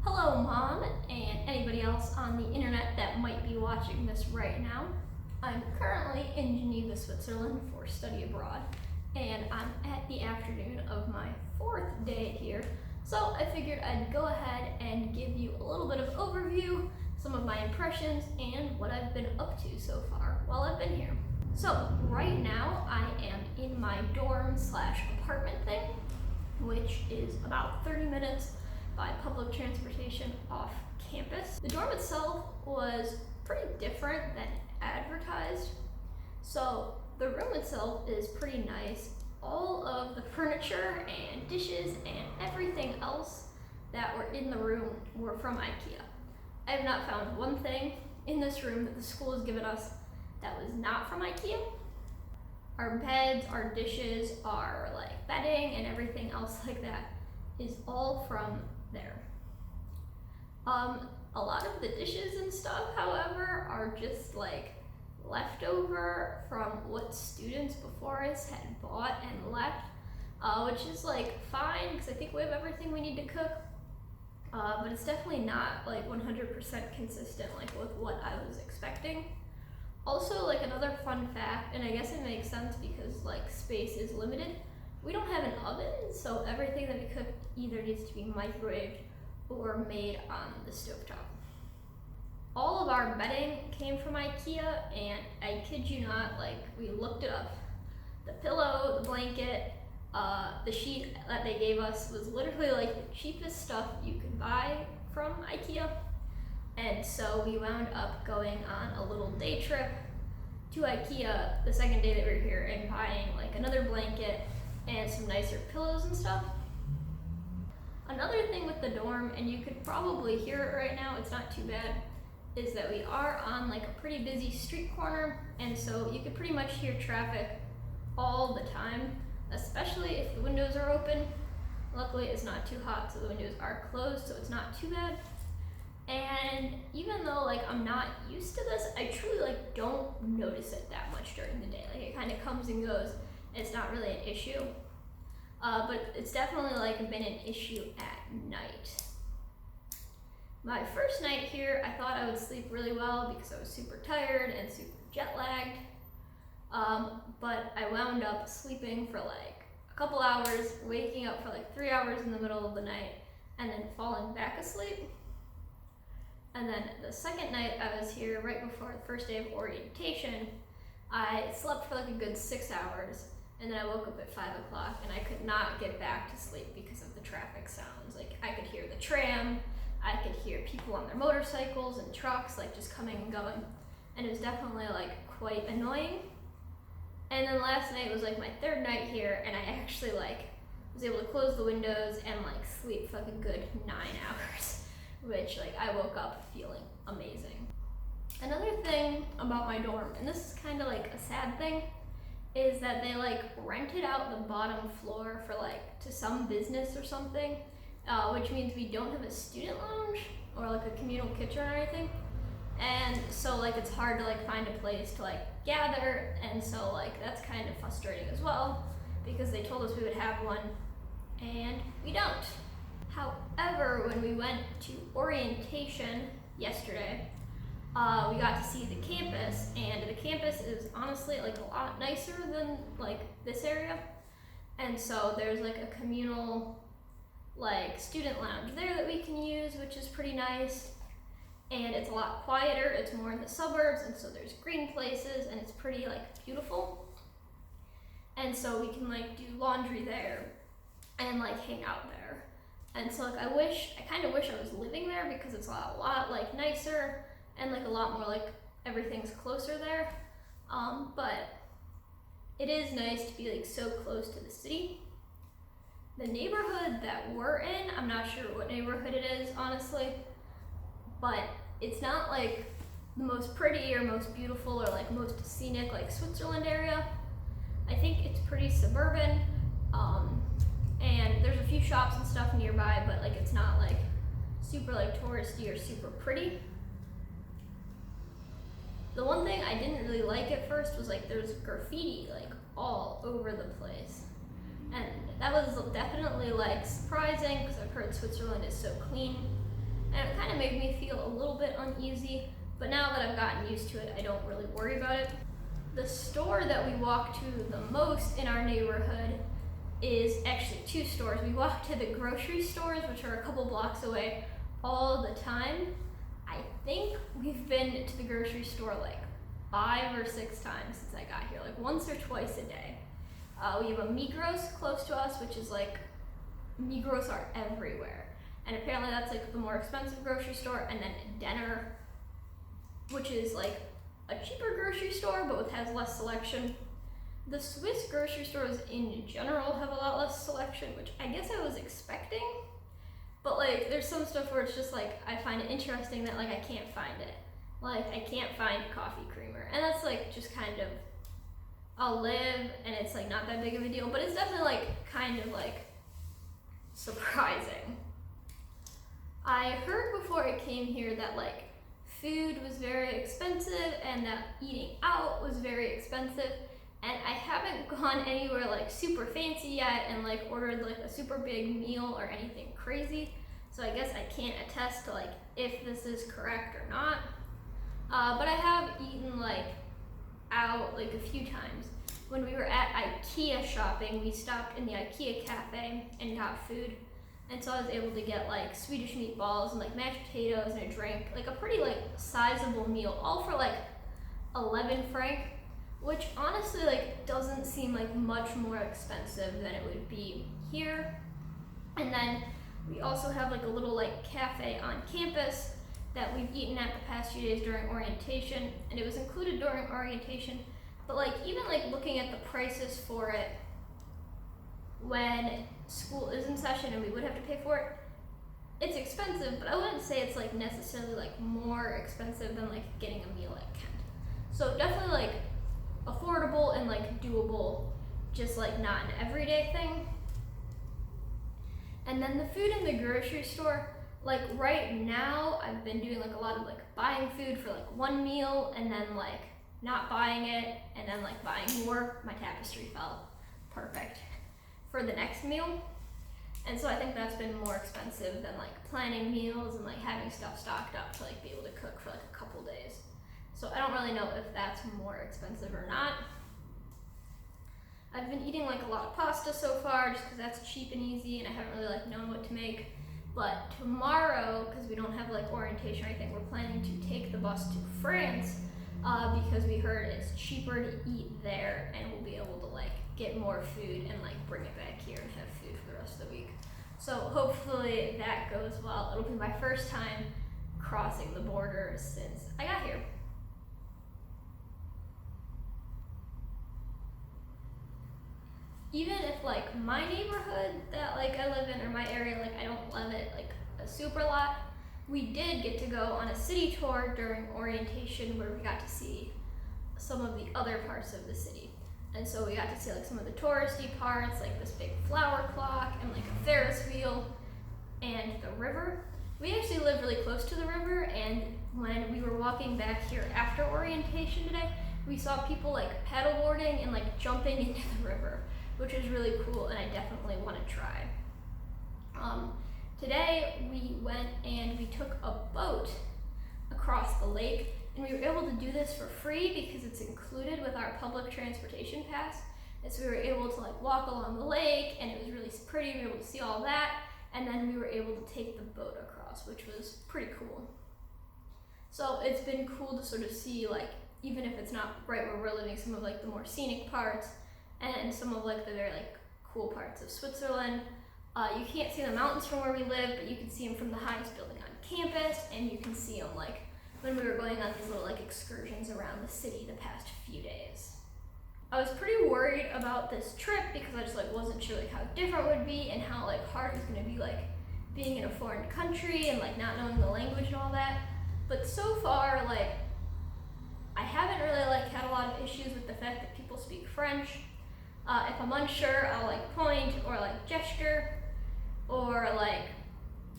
Hello, Mom, and anybody else on the internet that might be watching this right now. I'm currently in Geneva, Switzerland for study abroad, and I'm at the afternoon of my 4th day here, so I figured I'd go ahead and give you a little bit of overview, some of my impressions, and what I've been up to so far while I've been here. So right now I am in my dorm/apartment thing, which is about 30 minutes by public transportation off campus. The dorm itself was pretty different than advertised. So the room itself is pretty nice. All of the furniture and dishes and everything else that were in the room were from IKEA. I have not found one thing in this room that the school has given us that was not from IKEA. Our beds, our dishes, our bedding and everything else like that is all from there. A lot of the dishes and stuff, however, are just leftover from what students before us had bought and left, which is fine because I think we have everything we need to cook. But it's definitely not 100% consistent with what I was expecting. Also, another fun fact, and I guess it makes sense because space is limited, we don't have an oven, so everything that we cook either needs to be microwaved or made on the stovetop. All of our bedding came from IKEA, and I kid you not, we looked it up. The pillow, the blanket, the sheet that they gave us was literally the cheapest stuff you could buy from IKEA. And so we wound up going on a little day trip to IKEA the second day that we were here and buying another blanket and some nicer pillows and stuff. Another thing with the dorm, and you could probably hear it right now, it's not too bad, is that we are on a pretty busy street corner, and so you could pretty much hear traffic all the time, especially if the windows are open. Luckily it's not too hot, so the windows are closed, so it's not too bad. And even though I'm not used to this, I truly don't notice it that much during the day. It kind of comes and goes. It's not really an issue, but it's definitely been an issue at night. My first night here, I thought I would sleep really well because I was super tired and super jet lagged, but I wound up sleeping for a couple hours, waking up for 3 hours in the middle of the night, and then falling back asleep. And then the second night I was here right before the first day of orientation, I slept for a good 6 hours, and then I woke up at 5 o'clock and I could not get back to sleep because of the traffic sounds. I could hear the tram, I could hear people on their motorcycles and trucks just coming and going, and it was definitely quite annoying. And then last night was my third night here, and I actually was able to close the windows and sleep for a good 9 hours, which I woke up feeling amazing. Another thing about my dorm, and this is kind of a sad thing, is that they rented out the bottom floor for to some business or something, which means we don't have a student lounge or a communal kitchen or anything. And so it's hard to find a place to gather, and so that's kind of frustrating as well because they told us we would have one and we don't. However, when we went to orientation yesterday, we got to see the campus, and the campus is honestly a lot nicer than this area. And so there's a communal student lounge there that we can use, which is pretty nice. And it's a lot quieter, it's more in the suburbs, and so there's green places, and it's pretty beautiful. And so we can do laundry there and hang out there. And so I kind of wish I was living there because it's a lot nicer and a lot more everything's closer there. But it is nice to be so close to the city. The neighborhood that we're in, I'm not sure what neighborhood it is, honestly, but it's not the most pretty or most beautiful or most scenic Switzerland area. I think it's pretty suburban, and there's a few shops and stuff nearby, but it's not super touristy or super pretty. The one thing I didn't really like at first was there's graffiti all over the place, and that was definitely surprising because I've heard Switzerland is so clean. and it kind of made me feel a little bit uneasy, but now that I've gotten used to it, I don't really worry about it. The store that we walk to the most in our neighborhood is actually two stores. We walk to the grocery stores, which are a couple blocks away, all the time. I think we've been to the grocery store like 5 or 6 times since I got here, like once or twice a day. We have a Migros close to us, which is like, Migros are everywhere. And apparently that's like the more expensive grocery store, and then Denner, which is like a cheaper grocery store, but has less selection. The Swiss grocery stores in general have a lot less selection, which I guess I was expecting. But like, there's some stuff where it's just like, I find it interesting that like I can't find it. Like, I can't find coffee creamer. And that's like just kind of, I'll live and it's like not that big of a deal, but it's definitely like kind of like surprising. I heard before I came here that like food was very expensive and that eating out was very expensive, and I haven't gone anywhere like super fancy yet and like ordered like a super big meal or anything crazy, so I guess I can't attest to like if this is correct or not, but I have eaten like out like a few times. When we were at IKEA shopping, we stopped in the IKEA cafe and got food. And so I was able to get like Swedish meatballs and like mashed potatoes and a drink, like a pretty like sizable meal, all for like 11 franc, which honestly like doesn't seem like much more expensive than it would be here. And then we also have like a little like cafe on campus that we've eaten at the past few days during orientation, and it was included during orientation, but like even like looking at the prices for it when school is in session and we would have to pay for it, it's expensive, but I wouldn't say it's like necessarily like more expensive than like getting a meal at Kent. So definitely like affordable and like doable, just like not an everyday thing. And then the food in the grocery store, like right now I've been doing like a lot of like buying food for like one meal and then like not buying it and then like buying more. My tapestry fell. Perfect. For the next meal. And so I think that's been more expensive than like planning meals and like having stuff stocked up to like be able to cook for like a couple days. So I don't really know if that's more expensive or not. I've been eating like a lot of pasta so far just because that's cheap and easy and I haven't really like known what to make. But tomorrow, because we don't have like orientation or anything, we're planning to take the bus to France because we heard it's cheaper to eat there and we'll be able to like get more food and like bring it back here and have food for the rest of the week. So hopefully that goes well. It'll be my first time crossing the border since I got here. Even if like my neighborhood that like I live in or my area, like I don't love it like a super lot, we did get to go on a city tour during orientation where we got to see some of the other parts of the city. And so we got to see like some of the touristy parts, like this big flower clock and like a Ferris wheel and the river. We actually live really close to the river, and when we were walking back here after orientation today, we saw people like paddleboarding and like jumping into the river, which is really cool and I definitely want to try. Today we went and we took a boat across the lake, and we were able to do this for free because it's included with our public transportation pass. And so we were able to like walk along the lake and it was really pretty, we were able to see all that, and then we were able to take the boat across, which was pretty cool. So it's been cool to sort of see, like, even if it's not right where we're living, some of like the more scenic parts and some of like the very like cool parts of Switzerland. You can't see the mountains from where we live, but you can see them from the highest building on campus, and you can see them like when we were going on these little like excursions around the city the past few days. I was pretty worried about this trip because I just like wasn't sure like how different it would be and how like hard it was going to be like being in a foreign country and like not knowing the language and all that. But so far, like, I haven't really like had a lot of issues with the fact that people speak French. If I'm unsure, I'll like point or like gesture, or like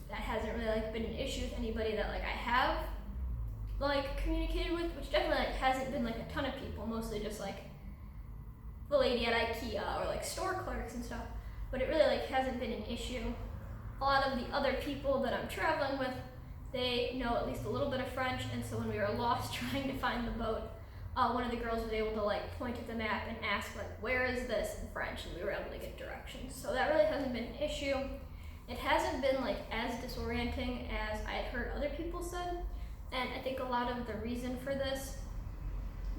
that hasn't really like been an issue with anybody that like I have like communicated with, which definitely like hasn't been like a ton of people, mostly just like the lady at IKEA or like store clerks and stuff, but it really like hasn't been an issue. A lot of the other people that I'm traveling with they know at least a little bit of French, and so when we were lost trying to find the boat, one of the girls was able to like point at the map and ask like, where is this in French, and we were able to get directions. So that really hasn't been an issue. It hasn't been like as disorienting as I had heard other people said, and I think a lot of the reason for this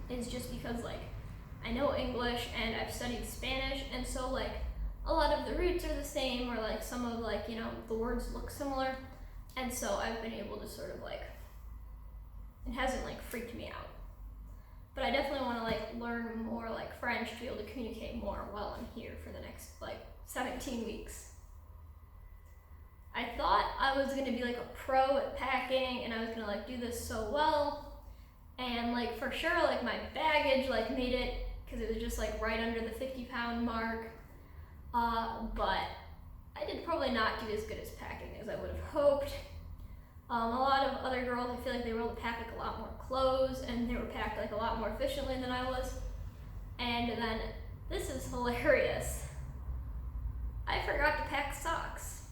is just because like I know English and I've studied Spanish, and so like a lot of the roots are the same, or like some of like, you know, the words look similar, and so I've been able to sort of like, it hasn't like freaked me out. But I definitely want to like learn more like French to be able to communicate more while I'm here for the next like 17 weeks. I thought I was gonna be like a pro at packing, and I was gonna like do this so well, and like for sure like my baggage like made it, because it was just like right under the 50-pound mark, but I did probably not do as good as packing as I would have hoped. A lot of other girls, I feel like they were able to pack like a lot more clothes, and they were packed like a lot more efficiently than I was. And then, this is hilarious, I forgot to pack socks.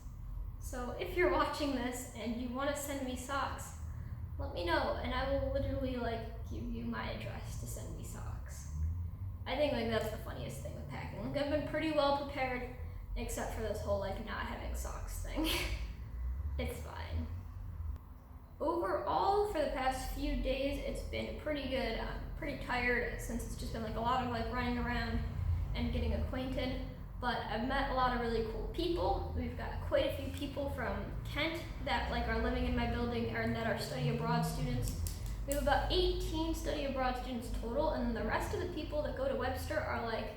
So if you're watching this and you want to send me socks, let me know, and I will literally like give you my address to send me socks. I think like that's the funniest thing with packing. Like I've been pretty well prepared, except for this whole like not having socks thing. It's fine. Overall, for the past few days, it's been pretty good. I'm pretty tired since it's just been like a lot of like running around and getting acquainted, but I've met a lot of really cool people. We've got quite a few people from Kent that like are living in my building, or that are study abroad students. We have about 18 study abroad students total, and the rest of the people that go to Webster are like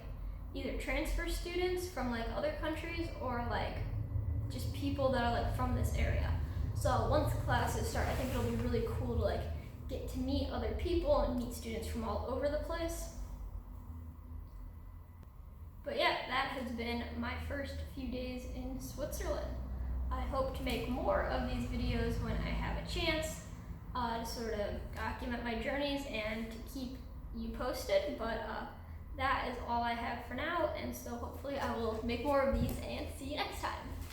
either transfer students from like other countries, or like just people that are like from this area. So once classes start, I think it'll be really cool to like get to meet other people and meet students from all over the place. But yeah, that has been my first few days in Switzerland. I hope to make more of these videos when I have a chance, to sort of document my journeys and to keep you posted, but that is all I have for now, and so hopefully I will make more of these and see you next time.